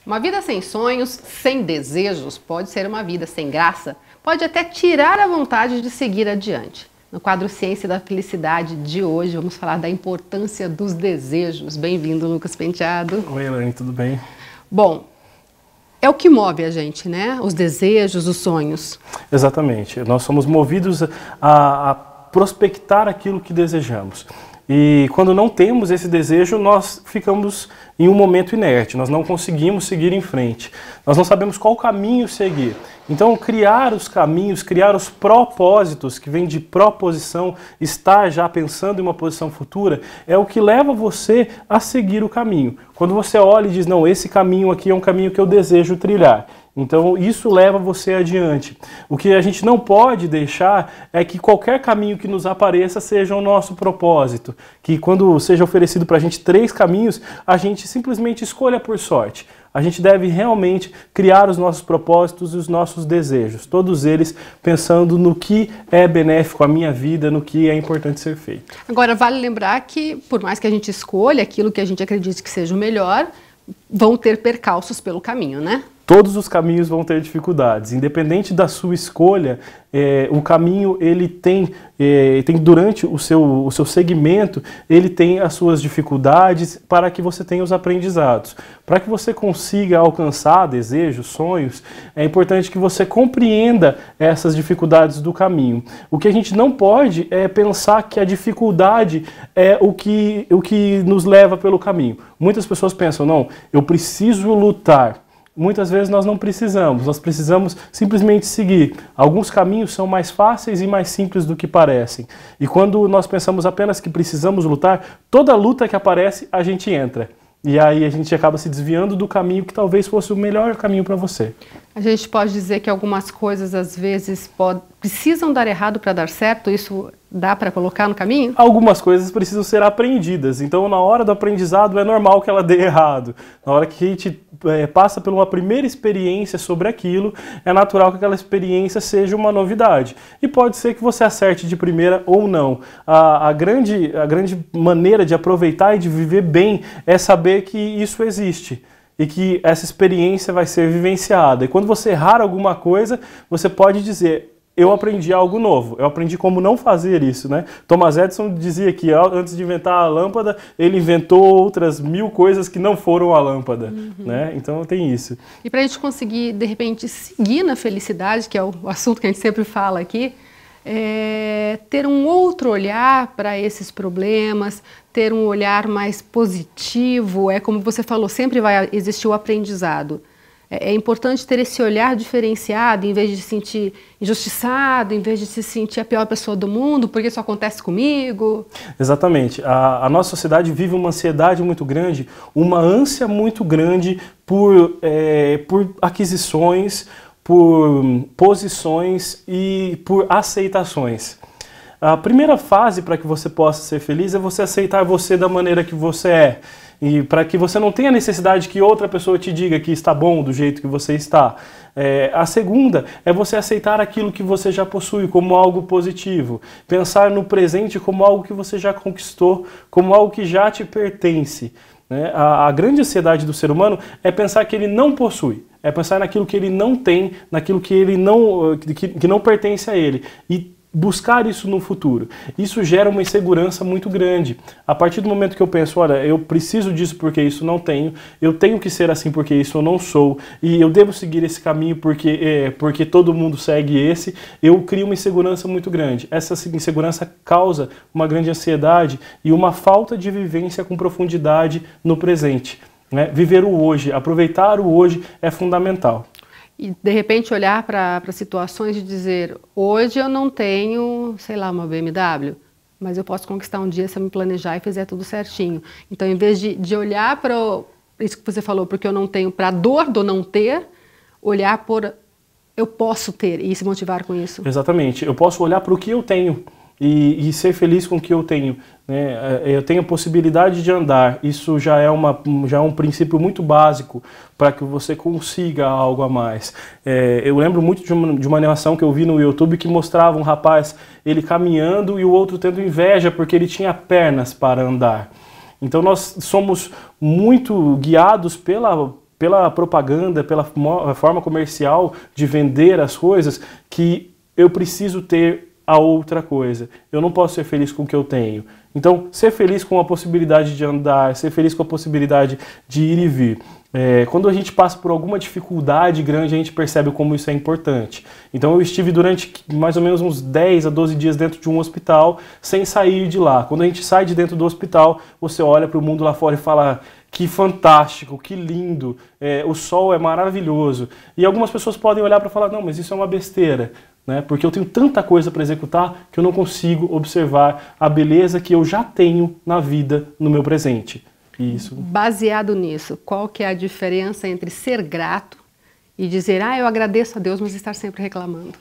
Uma vida sem sonhos, sem desejos, pode ser uma vida sem graça, pode até tirar a vontade de seguir adiante. No quadro Ciência da Felicidade de hoje, vamos falar da importância dos desejos. Bem-vindo, Lucas Penteado. Oi, Elaine, tudo bem? Bom, é o que move a gente, né? Os desejos, os sonhos. Exatamente. Nós somos movidos a prospectar aquilo que desejamos. E quando não temos esse desejo, nós ficamos em um momento inerte, nós não conseguimos seguir em frente, nós não sabemos qual caminho seguir. Então, criar os caminhos, criar os propósitos, que vem de proposição, estar já pensando em uma posição futura, é o que leva você a seguir o caminho. Quando você olha e diz, não, esse caminho aqui é um caminho que eu desejo trilhar. Então isso leva você adiante. O que a gente não pode deixar é que qualquer caminho que nos apareça seja o nosso propósito. Que quando seja oferecido para a gente 3 caminhos, a gente simplesmente escolha por sorte. A gente deve realmente criar os nossos propósitos e os nossos desejos, todos eles pensando no que é benéfico à minha vida, no que é importante ser feito. Agora, vale lembrar que, por mais que a gente escolha aquilo que a gente acredite que seja o melhor, vão ter percalços pelo caminho, né? Todos os caminhos vão ter dificuldades, independente da sua escolha, o caminho ele tem durante o seu segmento, ele tem as suas dificuldades para que você tenha os aprendizados. Para que você consiga alcançar desejos, sonhos, é importante que você compreenda essas dificuldades do caminho. O que a gente não pode é pensar que a dificuldade é o que nos leva pelo caminho. Muitas pessoas pensam, não, eu preciso lutar. Muitas vezes nós não precisamos, nós precisamos simplesmente seguir. Alguns caminhos são mais fáceis e mais simples do que parecem. E quando nós pensamos apenas que precisamos lutar, toda luta que aparece, a gente entra. E aí a gente acaba se desviando do caminho que talvez fosse o melhor caminho para você. A gente pode dizer que algumas coisas às vezes precisam dar errado para dar certo, isso dá para colocar no caminho? Algumas coisas precisam ser aprendidas, então na hora do aprendizado é normal que ela dê errado. Na hora que a gente passa por uma primeira experiência sobre aquilo, é natural que aquela experiência seja uma novidade. E pode ser que você acerte de primeira ou não. A grande maneira de aproveitar e de viver bem é saber que isso existe. E que essa experiência vai ser vivenciada. E quando você errar alguma coisa, você pode dizer, eu aprendi algo novo, eu aprendi como não fazer isso, né? Thomas Edison dizia que antes de inventar a lâmpada, ele inventou outras 1000 coisas que não foram a lâmpada, né? Então tem isso. E para a gente conseguir, de repente, seguir na felicidade, que é o assunto que a gente sempre fala aqui, ter um outro olhar para esses problemas, ter um olhar mais positivo, como você falou, sempre vai existir o aprendizado. É importante ter esse olhar diferenciado, em vez de se sentir injustiçado, em vez de se sentir a pior pessoa do mundo, porque isso acontece comigo. Exatamente. A nossa sociedade vive uma ansiedade muito grande, uma ânsia muito grande por aquisições, por posições e por aceitações. A primeira fase para que você possa ser feliz é você aceitar você da maneira que você é. E para que você não tenha necessidade que outra pessoa te diga que está bom do jeito que você está. A segunda é você aceitar aquilo que você já possui como algo positivo. Pensar no presente como algo que você já conquistou, como algo que já te pertence. A grande ansiedade do ser humano é pensar que ele não possui. É pensar naquilo que ele não tem, naquilo que ele que não pertence a ele. E buscar isso no futuro. Isso gera uma insegurança muito grande. A partir do momento que eu penso, olha, eu preciso disso porque isso não tenho, eu tenho que ser assim porque isso eu não sou, e eu devo seguir esse caminho porque todo mundo segue esse, eu crio uma insegurança muito grande. Essa insegurança causa uma grande ansiedade e uma falta de vivência com profundidade no presente. Viver o hoje, aproveitar o hoje é fundamental. E, de repente, olhar para situações e dizer, hoje eu não tenho, sei lá, uma BMW, mas eu posso conquistar um dia se eu me planejar e fizer tudo certinho. Então, em vez de olhar para isso que você falou, porque eu não tenho, para a dor do não ter, olhar por eu posso ter e se motivar com isso. Exatamente. Eu posso olhar para o que eu tenho e ser feliz com o que eu tenho. Eu tenho a possibilidade de andar, isso já é um princípio muito básico para que você consiga algo a mais. Eu lembro muito de uma animação que eu vi no YouTube que mostrava um rapaz, ele caminhando e o outro tendo inveja porque ele tinha pernas para andar. Então nós somos muito guiados pela propaganda, pela forma comercial de vender as coisas, que eu preciso ter a outra coisa. Eu não posso ser feliz com o que eu tenho. Então, ser feliz com a possibilidade de andar, ser feliz com a possibilidade de ir e vir. Quando a gente passa por alguma dificuldade grande, a gente percebe como isso é importante. Então eu estive durante mais ou menos uns 10 a 12 dias dentro de um hospital, sem sair de lá. Quando a gente sai de dentro do hospital, você olha para o mundo lá fora e fala: que fantástico, que lindo, o sol é maravilhoso. E algumas pessoas podem olhar para falar: não, mas isso é uma besteira. Né? Porque eu tenho tanta coisa para executar que eu não consigo observar a beleza que eu já tenho na vida, no meu presente. Isso. Baseado nisso, qual que é a diferença entre ser grato e dizer: ah, eu agradeço a Deus, mas estar sempre reclamando?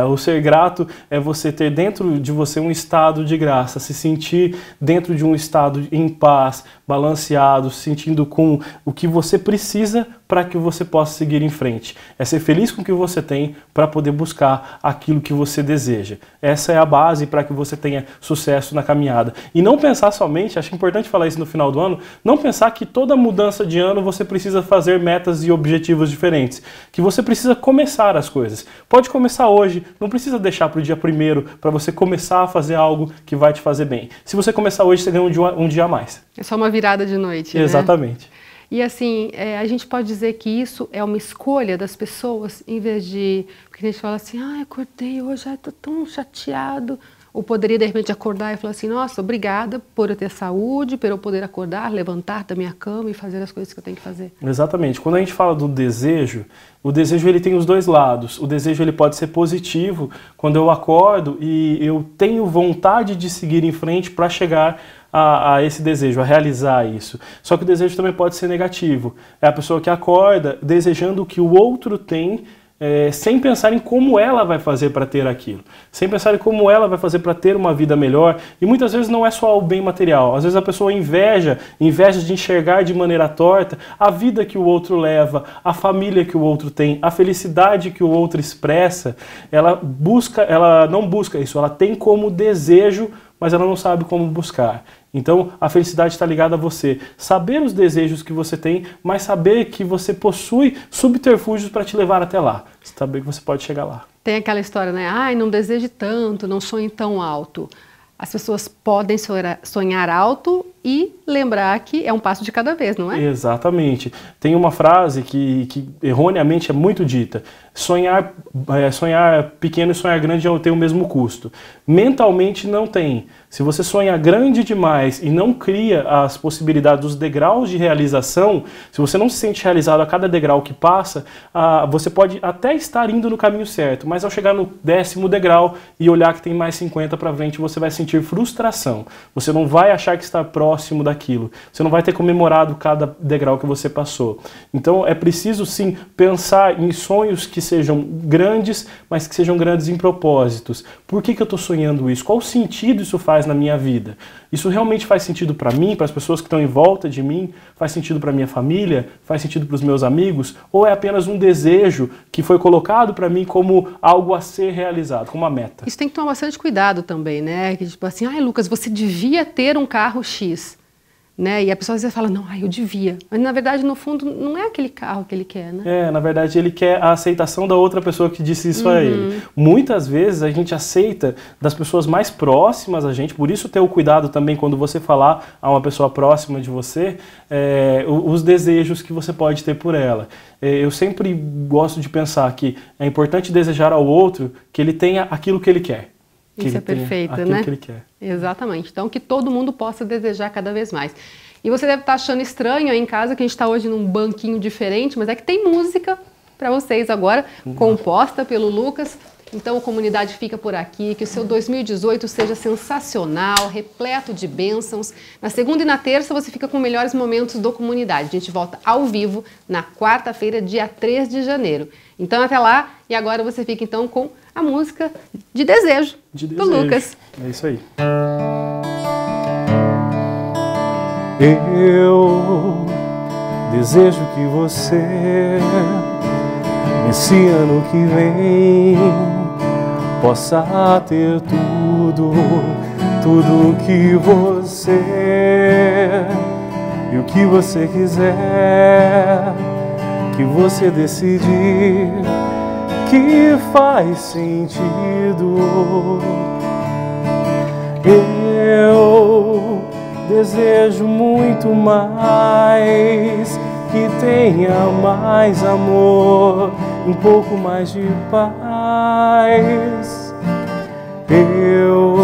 O ser grato é você ter dentro de você um estado de graça, se sentir dentro de um estado em paz, balanceado, se sentindo com o que você precisa para que você possa seguir em frente. É ser feliz com o que você tem para poder buscar aquilo que você deseja. Essa é a base para que você tenha sucesso na caminhada. E não pensar somente, acho importante falar isso no final do ano, não pensar que toda mudança de ano você precisa fazer metas e objetivos diferentes. Que você precisa começar as coisas. Pode começar hoje, não precisa deixar para o dia 1º para você começar a fazer algo que vai te fazer bem. Se você começar hoje, você ganha um dia a mais. É só uma virada de noite, né? Exatamente. E assim, a gente pode dizer que isso é uma escolha das pessoas, em vez de... Porque a gente fala assim: ah, acordei hoje, estou tão chateado. Ou poderia, de repente, acordar e falar assim: nossa, obrigada por eu ter saúde, por eu poder acordar, levantar da minha cama e fazer as coisas que eu tenho que fazer. Exatamente. Quando a gente fala do desejo, o desejo ele tem os dois lados. O desejo ele pode ser positivo, quando eu acordo e eu tenho vontade de seguir em frente para chegar a esse desejo, a realizar isso. Só que o desejo também pode ser negativo. É a pessoa que acorda desejando o que o outro tem, sem pensar em como ela vai fazer para ter aquilo, sem pensar em como ela vai fazer para ter uma vida melhor. E muitas vezes não é só o bem material, às vezes a pessoa inveja de enxergar de maneira torta a vida que o outro leva, a família que o outro tem, a felicidade que o outro expressa. Ela não busca isso, ela tem como desejo, mas ela não sabe como buscar. Então, a felicidade está ligada a você saber os desejos que você tem, mas saber que você possui subterfúgios para te levar até lá. Saber que você pode chegar lá. Tem aquela história, né? Ai, não deseje tanto, não sonhe tão alto. As pessoas podem sonhar alto e lembrar que é um passo de cada vez, não é? Exatamente. Tem uma frase que erroneamente é muito dita: sonhar pequeno e sonhar grande tem o mesmo custo. Mentalmente não tem. Se você sonha grande demais e não cria as possibilidades dos degraus de realização, se você não se sente realizado a cada degrau que passa, você pode até estar indo no caminho certo, mas ao chegar no 10º degrau e olhar que tem mais 50 para frente, você vai sentir frustração. Você não vai achar que está próximo daquilo. Você não vai ter comemorado cada degrau que você passou. Então é preciso sim pensar em sonhos que sejam grandes, mas que sejam grandes em propósitos. Por que eu estou sonhando isso? Qual sentido isso faz na minha vida? Isso realmente faz sentido para mim, para as pessoas que estão em volta de mim? Faz sentido para minha família? Faz sentido para os meus amigos? Ou é apenas um desejo que foi colocado para mim como algo a ser realizado, como uma meta? Isso tem que tomar bastante cuidado também, né? Que tipo assim: ai, Lucas, você devia ter um carro X. Né? E a pessoa às vezes fala: não, eu devia. Mas na verdade, no fundo, não é aquele carro que ele quer, né? Na verdade, ele quer a aceitação da outra pessoa que disse isso a ele. Muitas vezes a gente aceita das pessoas mais próximas a gente, por isso ter o cuidado também quando você falar a uma pessoa próxima de você, os desejos que você pode ter por ela. Eu sempre gosto de pensar que é importante desejar ao outro que ele tenha aquilo que ele quer. Isso é perfeito, né? Que ele quer. Exatamente. Então, que todo mundo possa desejar cada vez mais. E você deve estar achando estranho aí em casa que a gente está hoje num banquinho diferente, mas é que tem música para vocês agora, composta pelo Lucas. Então, a comunidade fica por aqui. Que o seu 2018 seja sensacional, repleto de bênçãos. Na segunda e na terça você fica com melhores momentos do Comunidade. A gente volta ao vivo na quarta-feira, dia 3 de janeiro. Então, até lá. E agora você fica então com a música de desejo do Lucas. É isso aí. Eu desejo que você, nesse ano que vem, possa ter tudo o que você e o que você quiser. que você decidir que faz sentido. Eu desejo muito mais, que tenha mais amor, um pouco mais de paz. Eu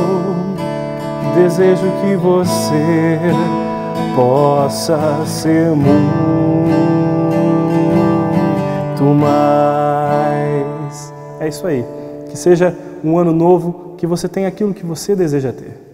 desejo que você possa ser muito mais. É isso aí. Que seja um ano novo, que você tenha aquilo que você deseja ter.